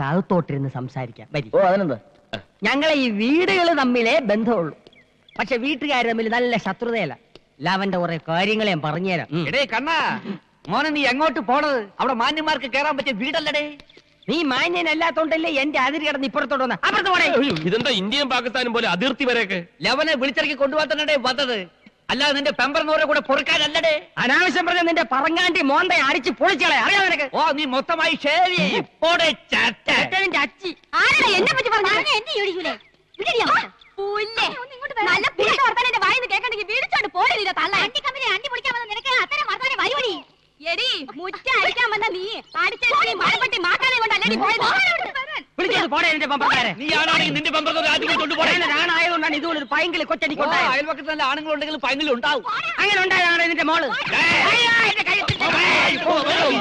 നമുക്ക് അകത്തോട്ടിരുന്ന് സംസാരിക്കാം. വരി. ഓ അതിനെന്താ? ഞങ്ങളെ ഈ വീടുകൾ തമ്മിലേ ബന്ധമുള്ളൂ. പക്ഷെ വീട്ടുകാർ തമ്മിൽ നല്ല ശത്രുതയല്ല. ലാവന്റെ കുറെ കാര്യങ്ങൾ ഞാൻ പറഞ്ഞുതരാം. എടേ കണ്ണാ, മോനെ നീ എങ്ങോട്ട് പോണത്? അവിടെ മാന്യന്മാർക്ക് കേറാൻ പറ്റിയ വീടല്ലടേ. നീ മാന്യനല്ലാത്തോണ്ടല്ലേ എന്റെ അതിര് കിടന്ന് ഇപ്പുറത്തോട്ട് വന്ന. അപ്പുറത്ത് പോടേ. ഇതെന്താ ഇന്ത്യയും പാകിസ്ഥാനും പോലെ അതിർത്തി വരെയൊക്കെ? ലവനെ വിളിച്ചിറക്കി കൊണ്ടുപോകാൻ തന്നെ വന്നത്, അല്ലാതെ നിന്റെ പെമ്പറിനോരെ കൂടെ പൊറുക്കാനല്ലടേ. അനാവശ്യം പറഞ്ഞ നിന്റെ പറങ്ങാണ്ടി മോന്തെ അടിച്ച് പൊളിച്ചളെ. അറിയാം നിനക്ക്? ഓ നീ മൊത്തമായി ഷേവ് അച്ചി ആരാ എന്നെ പറ്റി പറഞ്ഞു? എന്നെ ചോദിക്കൂലേ? നല്ല വർത്താനം വായിന്ന് കേൾക്കണ്ടെങ്കിൽ വീടിച്ചോണ്ട് പോലെ തള്ള അണ്ടി കമ്പനി അണ്ടി പൊളിക്കാൻ വന്ന നിനക്ക് അത്തരം വർത്താനം വരുവടി. എടി മുറ്റ അടിക്കാൻ വന്ന നീ അടിച്ചെടുത്ത് മഴപ്പെട്ടി മാക്കാനെ കൊണ്ടല്ലടി പോയത്. വിളിച്ചത് പോടെ എന്റെ പമ്പക്കാരെ. നീ ആണാണെങ്കിൽ നിന്റെ പെമ്പറ ആദ്യം കൊണ്ടുപോകണേ. ഞാനായതുകൊണ്ടാണ് ഇതുപോലൊരു പൈങ്കിളി കൊച്ചടിക്കൊണ്ടായത്. അയൽപക്കത്ത് നല്ല ആണുങ്ങളുണ്ടെങ്കിൽ പൈങ്കിലും അങ്ങനെ ഉണ്ടായതാണ് ഇതിന്റെ മോള്. ഉണ്ടാവും.